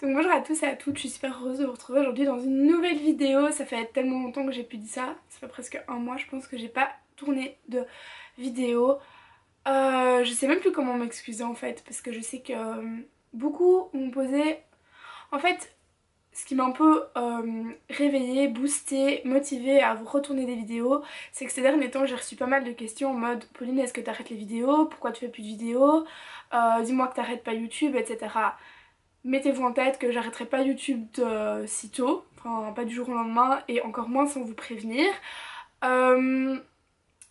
Donc bonjour à tous et à toutes, je suis super heureuse de vous retrouver aujourd'hui dans une nouvelle vidéo. Ça fait tellement longtemps que j'ai plus dit ça, ça fait presque un mois je pense que j'ai pas tourné de vidéo. Je sais même plus comment m'excuser en fait, parce que je sais que beaucoup m'ont posé... En fait, ce qui m'a un peu réveillée, boostée, motivée à vous retourner des vidéos, c'est que ces derniers temps j'ai reçu pas mal de questions en mode Pauline, est-ce que t'arrêtes les vidéos? Pourquoi tu fais plus de vidéos? Dis-moi que t'arrêtes pas YouTube, etc. Mettez-vous en tête que j'arrêterai pas YouTube de sitôt, enfin pas du jour au lendemain et encore moins sans vous prévenir. Euh,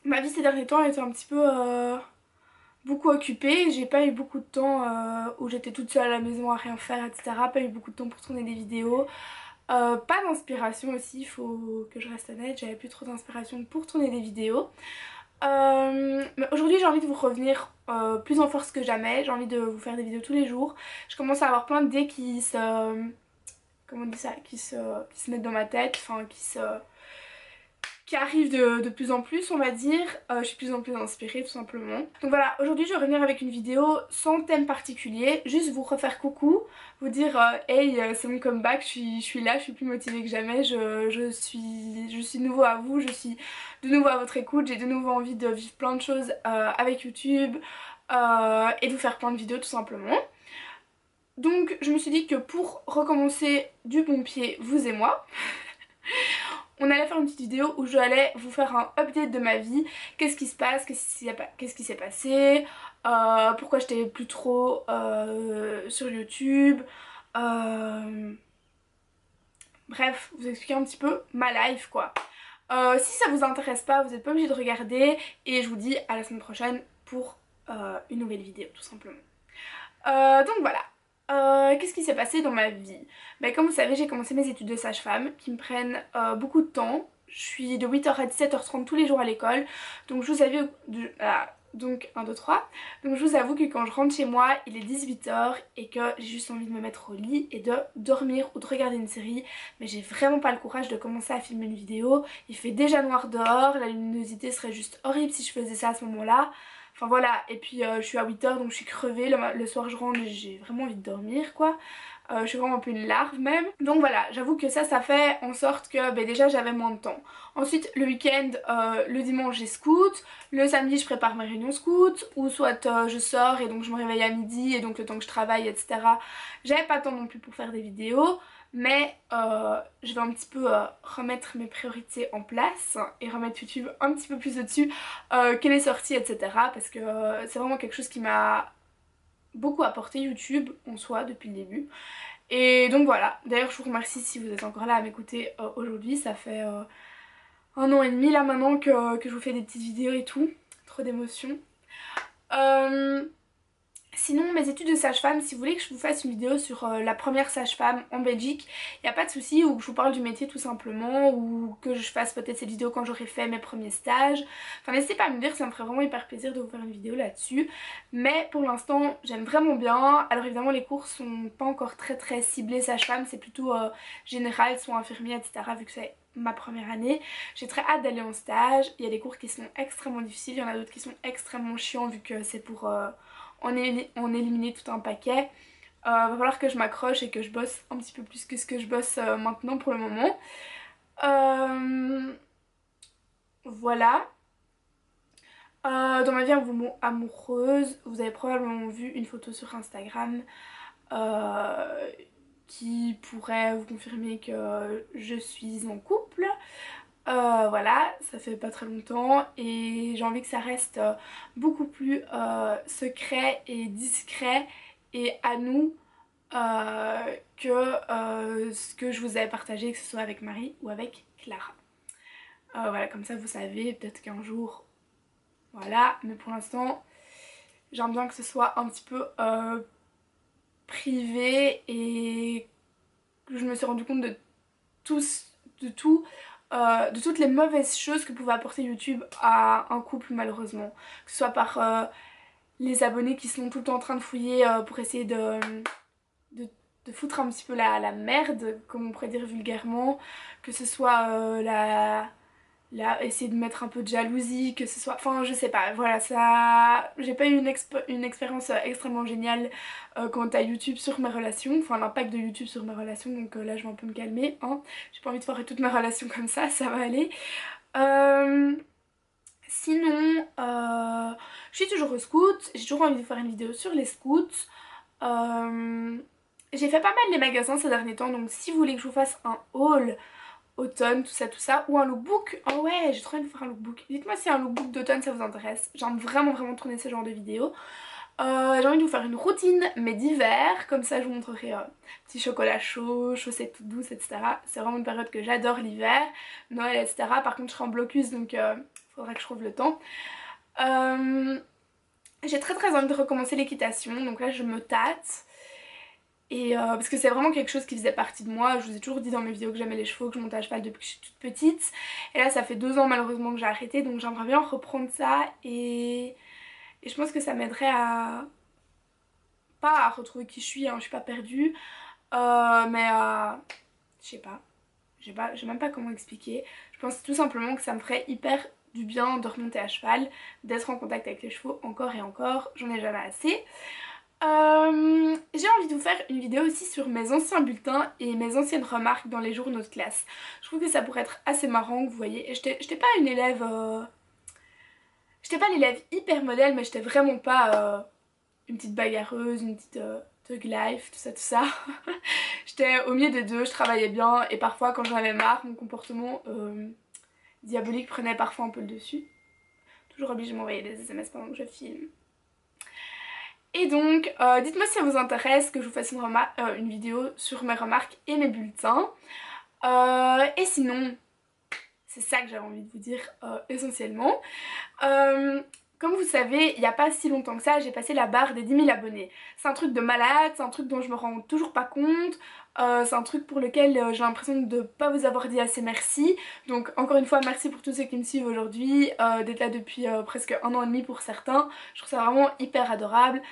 Ma vie ces derniers temps a été un petit peu beaucoup occupée, j'ai pas eu beaucoup de temps où j'étais toute seule à la maison à rien faire, etc. Pas eu beaucoup de temps pour tourner des vidéos. Pas d'inspiration aussi, il faut que je reste honnête, j'avais plus trop d'inspiration pour tourner des vidéos. Mais aujourd'hui j'ai envie de vous revenir plus en force que jamais, j'ai envie de vous faire des vidéos tous les jours. Je commence à avoir plein d'idées qui se... comment on dit ça, qui se mettent dans ma tête, enfin qui arrivent de plus en plus on va dire. Je suis de plus en plus inspirée tout simplement. Donc voilà, aujourd'hui je vais revenir avec une vidéo sans thème particulier, juste vous refaire coucou, vous dire hey c'est mon comeback, je suis là, je suis plus motivée que jamais, je suis de nouveau à vous, je suis de nouveau à votre écoute, j'ai de nouveau envie de vivre plein de choses avec YouTube et de vous faire plein de vidéos tout simplement. Donc je me suis dit que pour recommencer du bon pied, vous et moi, on allait faire une petite vidéo où je allais vous faire un update de ma vie. Qu'est-ce qui se passe, qu'est-ce qui s'est passé, pourquoi j'étais plus trop sur YouTube. Bref, vous expliquer un petit peu ma life quoi. Si ça vous intéresse pas, vous n'êtes pas obligé de regarder. Et je vous dis à la semaine prochaine pour une nouvelle vidéo tout simplement. Donc voilà. Qu'est-ce qui s'est passé dans ma vie? Ben, comme vous savez, j'ai commencé mes études de sage-femme qui me prennent beaucoup de temps. Je suis de 8h à 17h30 tous les jours à l'école. Donc je vous avoue... donc 1, 2, 3. Donc je vous avoue que quand je rentre chez moi, il est 18h et que j'ai juste envie de me mettre au lit et de dormir ou de regarder une série. Mais j'ai vraiment pas le courage de commencer à filmer une vidéo. Il fait déjà noir dehors, la luminosité serait juste horrible si je faisais ça à ce moment-là. Enfin voilà, et puis je suis à 8h donc je suis crevée, le soir je rentre j'ai vraiment envie de dormir quoi. Je suis vraiment un peu une larve même. Donc voilà, j'avoue que ça fait en sorte que ben, déjà j'avais moins de temps. Ensuite le week-end, le dimanche j'ai scout, le samedi je prépare mes réunions scout, ou soit je sors et donc je me réveille à midi et donc le temps que je travaille etc. J'avais pas le temps non plus pour faire des vidéos. Mais je vais un petit peu remettre mes priorités en place et remettre YouTube un petit peu plus au-dessus que les sorties etc. Parce que c'est vraiment quelque chose qui m'a beaucoup apporté YouTube en soi depuis le début. Et donc voilà, d'ailleurs je vous remercie si vous êtes encore là à m'écouter aujourd'hui. Ça fait 1 an et demi là maintenant que je vous fais des petites vidéos et tout. Trop d'émotions. Sinon mes études de sage-femme, si vous voulez que je vous fasse une vidéo sur la première sage-femme en Belgique, il n'y a pas de souci, ou que je vous parle du métier tout simplement, ou que je fasse peut-être cette vidéo quand j'aurai fait mes premiers stages. Enfin n'hésitez pas à me dire, ça me ferait vraiment hyper plaisir de vous faire une vidéo là-dessus. Mais pour l'instant j'aime vraiment bien. Alors évidemment les cours sont pas encore très ciblés sage-femme, c'est plutôt général, soins infirmiers etc. vu que c'est ma première année. J'ai très hâte d'aller en stage. Il y a des cours qui sont extrêmement difficiles, il y en a d'autres qui sont extrêmement chiants vu que c'est pour... on éliminer tout un paquet. Va falloir que je m'accroche et que je bosse un petit peu plus que ce que je bosse maintenant pour le moment. Voilà. Dans ma vie amoureuse, vous avez probablement vu une photo sur Instagram qui pourrait vous confirmer que je suis en couple. Voilà, ça fait pas très longtemps et j'ai envie que ça reste beaucoup plus secret et discret et à nous que ce que je vous avais partagé, que ce soit avec Marie ou avec Clara. Voilà, comme ça vous savez, peut-être qu'un jour, voilà, mais pour l'instant j'aime bien que ce soit un petit peu privé et que je me suis rendu compte de de toutes les mauvaises choses que pouvait apporter YouTube à un couple malheureusement. Que ce soit par les abonnés qui sont tout le temps en train de fouiller pour essayer de foutre un petit peu la merde, comme on pourrait dire vulgairement. Que ce soit là, essayer de mettre un peu de jalousie, que ce soit... Enfin, je sais pas, voilà, ça... J'ai pas eu une expérience extrêmement géniale quant à YouTube sur mes relations, enfin l'impact de YouTube sur mes relations, donc là je vais un peu me calmer, hein. J'ai pas envie de foirer toutes mes relations comme ça va aller. Sinon, je suis toujours au scout, j'ai toujours envie de faire une vidéo sur les scouts. J'ai fait pas mal les magasins ces derniers temps, donc si vous voulez que je vous fasse un haul automne, tout ça, ou un lookbook, oh ouais, j'ai trop envie de faire un lookbook. Dites-moi si un lookbook d'automne ça vous intéresse, j'aime vraiment tourner ce genre de vidéos. J'ai envie de vous faire une routine mais d'hiver, comme ça je vous montrerai petit chocolat chaud, chaussettes toutes douces, etc. C'est vraiment une période que j'adore, l'hiver, Noël, etc. Par contre je serai en blocus donc faudra que je trouve le temps. J'ai très envie de recommencer l'équitation, donc là je me tâte. Et parce que c'est vraiment quelque chose qui faisait partie de moi. Je vous ai toujours dit dans mes vidéos que j'aimais les chevaux, que je montais à cheval depuis que je suis toute petite. Et là ça fait 2 ans malheureusement que j'ai arrêté, donc j'aimerais bien reprendre ça. Et je pense que ça m'aiderait à... pas à retrouver qui je suis, hein, je suis pas perdue. Mais à... je sais pas. J'ai même pas comment expliquer. Je pense tout simplement que ça me ferait hyper du bien de remonter à cheval, d'être en contact avec les chevaux encore et encore. J'en ai jamais assez. J'ai envie de vous faire une vidéo aussi sur mes anciens bulletins et mes anciennes remarques dans les journaux de classe. Je trouve que ça pourrait être assez marrant, vous voyez. J'étais pas une élève... J'étais pas l'élève hyper modèle, mais j'étais vraiment pas une petite bagarreuse, une petite thug life, tout ça. J'étais au milieu des deux, je travaillais bien et parfois quand j'en avais marre, mon comportement diabolique prenait parfois un peu le dessus. Toujours obligée de m'envoyer des SMS pendant que je filme. Et donc, dites-moi si ça vous intéresse que je vous fasse une vidéo sur mes remarques et mes bulletins. Et sinon, c'est ça que j'avais envie de vous dire essentiellement. Comme vous savez, il n'y a pas si longtemps que ça, j'ai passé la barre des 10 000 abonnés. C'est un truc de malade, c'est un truc dont je me rends toujours pas compte. C'est un truc pour lequel j'ai l'impression de ne pas vous avoir dit assez merci. Donc encore une fois, merci pour tous ceux qui me suivent aujourd'hui, d'être là depuis presque 1 an et demi pour certains. Je trouve ça vraiment hyper adorable.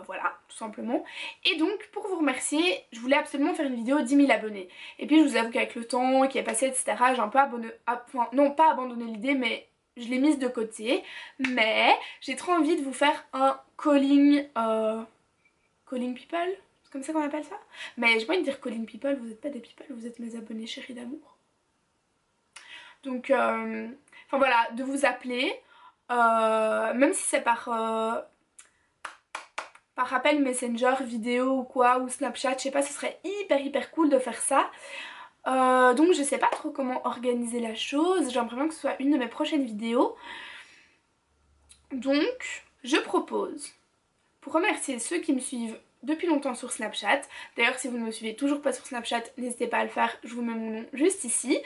Voilà, tout simplement. Et donc, pour vous remercier, je voulais absolument faire une vidéo 10 000 abonnés. Et puis, je vous avoue qu'avec le temps qui est passé, etc., j'ai un peu enfin, non, pas abandonné l'idée, mais je l'ai mise de côté. Mais j'ai trop envie de vous faire un calling... calling people? C'est comme ça qu'on appelle ça? Mais j'ai pas envie de dire calling people, vous êtes pas des people, vous êtes mes abonnés chéris d'amour. Donc, enfin voilà, de vous appeler, même si c'est par appel Messenger, vidéo ou quoi, ou Snapchat, je sais pas, ce serait hyper cool de faire ça. Donc je sais pas trop comment organiser la chose, j'aimerais bien que ce soit une de mes prochaines vidéos. Donc je propose, pour remercier ceux qui me suivent depuis longtemps sur Snapchat, d'ailleurs si vous ne me suivez toujours pas sur Snapchat, n'hésitez pas à le faire, je vous mets mon nom juste ici.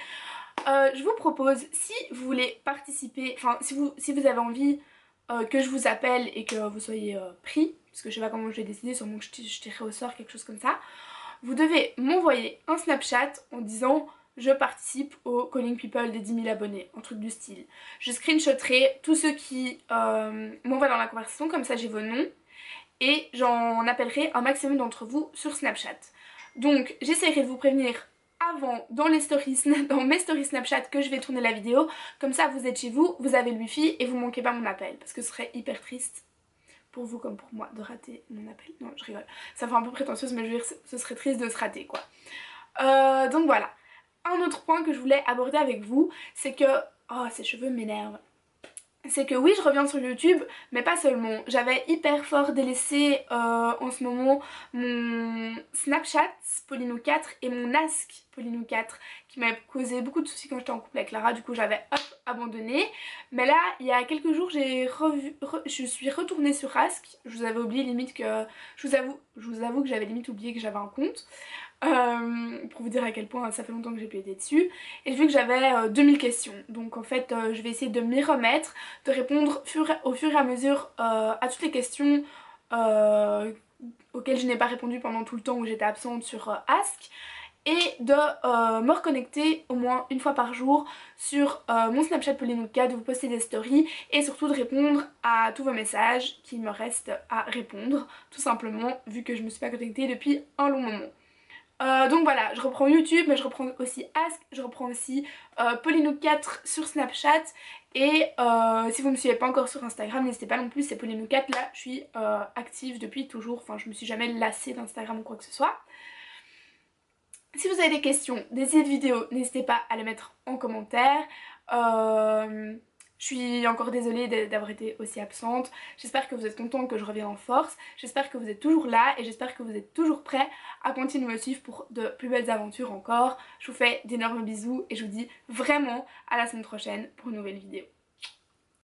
Je vous propose, si vous voulez participer, enfin si vous avez envie que je vous appelle et que vous soyez pris, parce que je sais pas comment je vais décider, sûrement que je tirerai au sort, quelque chose comme ça, vous devez m'envoyer un Snapchat en disant je participe au Calling People des 10 000 abonnés, un truc du style. Je screenshoterai tous ceux qui m'envoient dans la conversation, comme ça j'ai vos noms, et j'en appellerai un maximum d'entre vous sur Snapchat. Donc j'essaierai de vous prévenir avant dans mes stories Snapchat que je vais tourner la vidéo, comme ça vous êtes chez vous, vous avez le wifi et vous manquez pas mon appel, parce que ce serait hyper triste pour vous comme pour moi de rater mon appel. Non, je rigole, ça fait un peu prétentieuse, mais je veux dire ce serait triste de se rater quoi. Donc voilà. Un autre point que je voulais aborder avec vous, c'est que... oh, ces cheveux m'énervent. C'est que oui, je reviens sur YouTube, mais pas seulement. J'avais hyper fort délaissé en ce moment mon Snapchat Polino4 et mon Ask Polino4 qui m'avaient causé beaucoup de soucis quand j'étais en couple avec Lara. Du coup, j'avais abandonné. Mais là, il y a quelques jours, je suis retournée sur Ask. Je vous avais oublié limite que... Je vous avoue que j'avais limite oublié que j'avais un compte. Pour vous dire à quel point ça fait longtemps que j'ai pu être dessus, et j'ai vu que j'avais 2000 questions, donc en fait je vais essayer de m'y remettre, de répondre au fur et à mesure à toutes les questions auxquelles je n'ai pas répondu pendant tout le temps où j'étais absente sur Ask, et de me reconnecter au moins une fois par jour sur mon Snapchat Polino4, de vous poster des stories et surtout de répondre à tous vos messages qu'il me reste à répondre, tout simplement vu que je me suis pas connectée depuis un long moment. Donc voilà, je reprends YouTube, mais je reprends aussi Ask, je reprends aussi Polino4 sur Snapchat. Et si vous me suivez pas encore sur Instagram, n'hésitez pas non plus, c'est Polino4. Là, je suis active depuis toujours, enfin je me suis jamais lassée d'Instagram ou quoi que ce soit. Si vous avez des questions, des idées de vidéos, n'hésitez pas à les mettre en commentaire. Je suis encore désolée d'avoir été aussi absente. J'espère que vous êtes contents que je revienne en force. J'espère que vous êtes toujours là et j'espère que vous êtes toujours prêts à continuer à me suivre pour de plus belles aventures encore. Je vous fais d'énormes bisous et je vous dis vraiment à la semaine prochaine pour une nouvelle vidéo.